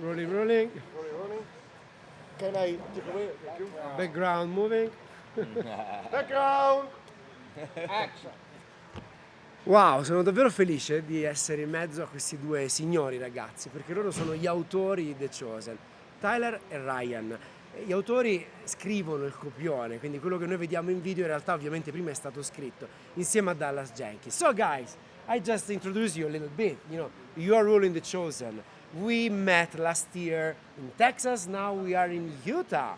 Rolling. Rolling. Can I take away? Background moving. Background. Action. Wow, sono davvero felice di essere in mezzo a questi due signori ragazzi, perché loro sono gli autori di The Chosen, Tyler e Ryan. Gli autori scrivono il copione, quindi quello che noi vediamo in video in realtà ovviamente prima è stato scritto insieme a Dallas Jenkins. So guys, I just introduced you a little bit, you are ruling The Chosen. We met last year in Texas, now we are in Utah.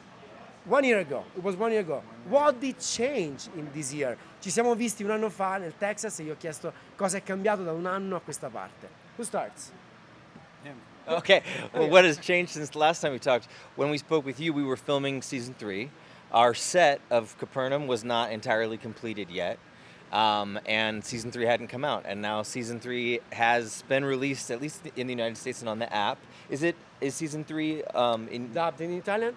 1 year ago, it was 1 year ago. What did change in this year? Ci siamo visti un anno fa nel Texas e gli ho chiesto cosa è cambiato da un anno a questa parte. Who starts? Okay, well, what has changed since the last time we talked? When we spoke with you, we were filming season 3. Our set of Capernaum was not entirely completed yet, and season 3 hadn't come out. And now season 3 has been released, at least in the United States and on the app. Is season 3 Dubbed in Italian?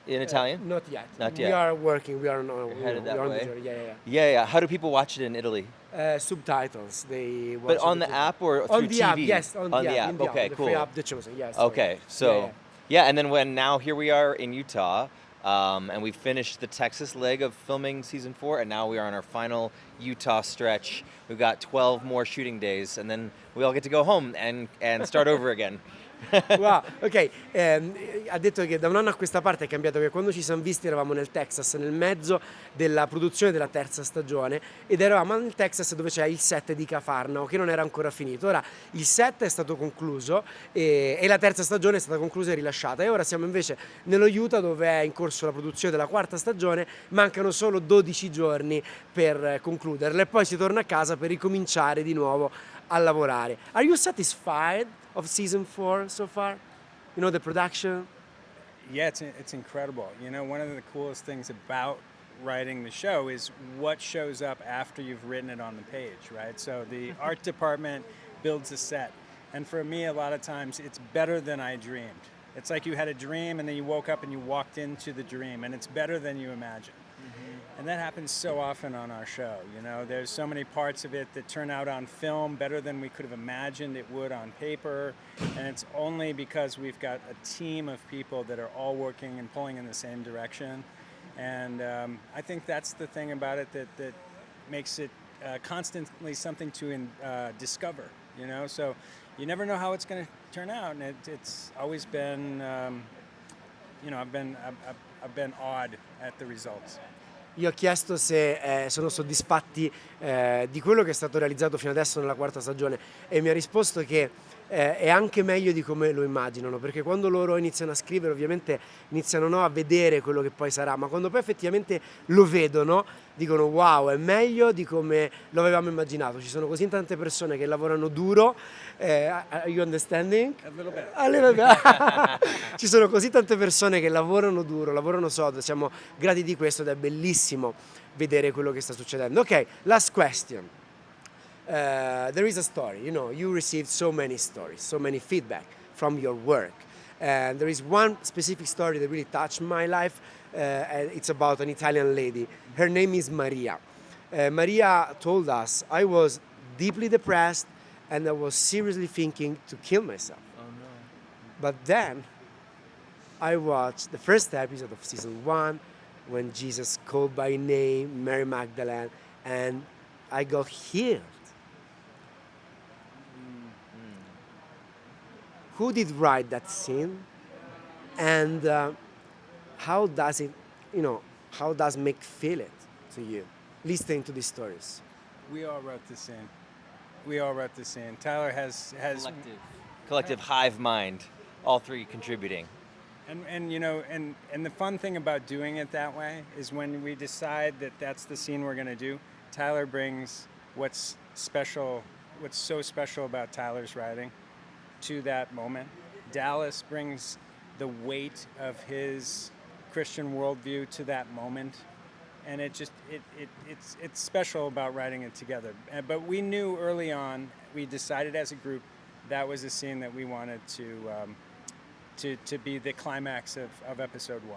in Italian? Not yet. Not yet. We are working. We are on headed that the way. journey. Yeah. Yeah. How do people watch it in Italy? Subtitles. They watch But on the it. app or through On the TV? app, yes. On the app. In the Okay, app, the cool. free app, The Chosen. Yes. Okay, so Yeah. and then now here we are in Utah, and we finished the Texas leg of filming season 4, and now we are on our final Utah stretch. We've got 12 more shooting days, and then we all get to go home and start over again. Wow, ok, ha detto che da un anno a questa parte è cambiato, che quando ci siamo visti eravamo nel Texas, nel mezzo della produzione della terza stagione, ed eravamo nel Texas dove c'è il set di Cafarnao che non era ancora finito. Ora il set è stato concluso e la terza stagione è stata conclusa e rilasciata, e ora siamo invece nello Utah dove è in corso la produzione della quarta stagione. Mancano solo 12 giorni per concluderla e poi si torna a casa per ricominciare di nuovo a lavorare. Are you satisfied of season 4 so far? The production? Yeah, it's incredible. One of the coolest things about writing the show is what shows up after you've written it on the page, right? So the art department builds a set. And for me, a lot of times, it's better than I dreamed. It's like you had a dream and then you woke up and you walked into the dream, and it's better than you imagined. And that happens so often on our show. There's so many parts of it that turn out on film better than we could have imagined it would on paper. And it's only because we've got a team of people that are all working and pulling in the same direction. And I think that's the thing about it that makes it constantly something to discover. So you never know how it's going to turn out. And it's always been, I've been awed at the results. Gli ho chiesto se sono soddisfatti di quello che è stato realizzato fino adesso nella quarta stagione, e mi ha risposto che è anche meglio di come lo immaginano, perché quando loro iniziano a scrivere ovviamente iniziano a vedere quello che poi sarà, ma quando poi effettivamente lo vedono dicono wow, è meglio di come lo avevamo immaginato. Ci sono così tante persone che lavorano duro. Are you understanding? A little bit. A little bit. Ci sono così tante persone che lavorano duro, lavorano sodo, siamo grati di questo ed è bellissimo vedere quello che sta succedendo. Ok, last question. There is a story, you received so many stories, so many feedback from your work. And there is one specific story that really touched my life, and it's about an Italian lady. Her name is Maria. Maria told us, I was deeply depressed and I was seriously thinking to kill myself. Oh no. But then I watched the first episode of season 1 when Jesus called by name Mary Magdalene, and I got healed. Who did write that scene, and how does it, how does Mick feel it to you, listening to these stories? We all wrote the scene. Tyler has Collective hive mind, all three contributing. And the fun thing about doing it that way is when we decide that that's the scene we're going to do, Tyler brings what's so special about Tyler's writing to that moment. Dallas brings the weight of his Christian worldview to that moment, and it's special about writing it together. But we knew early on, we decided as a group that was a scene that we wanted to be the climax of episode 1.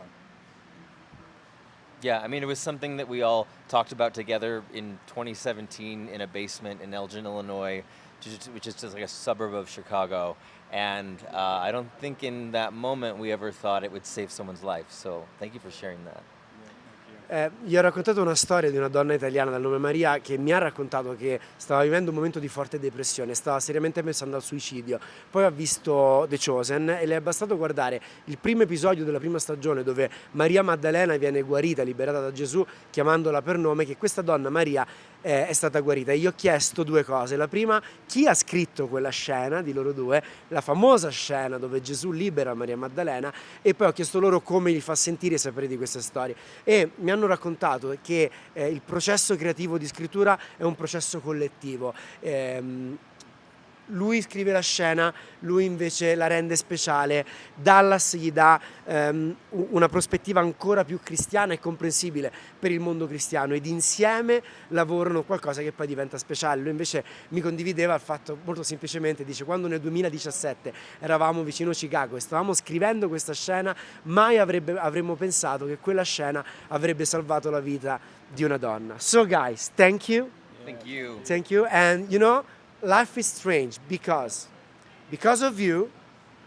Yeah, I mean, it was something that we all talked about together in 2017 in a basement in Elgin, Illinois, which is just like a suburb of Chicago. And I don't think in that moment we ever thought it would save someone's life. So thank you for sharing that. Gli ho raccontato una storia di una donna italiana dal nome Maria che mi ha raccontato che stava vivendo un momento di forte depressione, stava seriamente pensando al suicidio. Poi ha visto The Chosen e le è bastato guardare il primo episodio della prima stagione dove Maria Maddalena viene guarita, liberata da Gesù, chiamandola per nome, che questa donna Maria è stata guarita. E gli ho chiesto due cose. La prima, chi ha scritto quella scena di loro due, la famosa scena dove Gesù libera Maria Maddalena, e poi ho chiesto loro come gli fa sentire sapere di queste storie. E mi hanno raccontato che il processo creativo di scrittura è un processo collettivo. Lui scrive la scena, lui invece la rende speciale, Dallas gli dà una prospettiva ancora più cristiana e comprensibile per il mondo cristiano, ed insieme lavorano qualcosa che poi diventa speciale. Lui invece mi condivideva il fatto, molto semplicemente, dice: quando nel 2017 eravamo vicino Chicago e stavamo scrivendo questa scena, mai avremmo pensato che quella scena avrebbe salvato la vita di una donna. So guys, thank you. Thank you. And you know, life is strange because of you,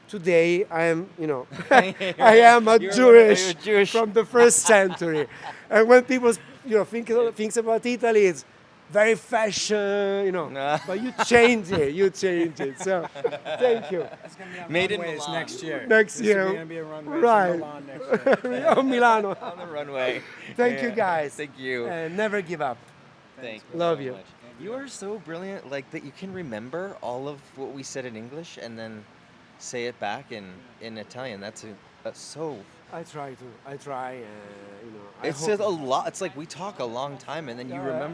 today I am, I am a Jewish from the first century. And when people, thinks about Italy, it's very fashion, but you change it. So, thank you. It's going to be on Made in runways Milan. next year. Next year. It's going to be a runway Right. in Milan next year. Oh, Milano. On the runway. Thank you guys. Thank you. And never give up. Thank Love so you. much. You are so brilliant, like that you can remember all of what we said in English and then say it back in Italian. That's so. I try. It's a lot. It's like we talk a long time and then you remember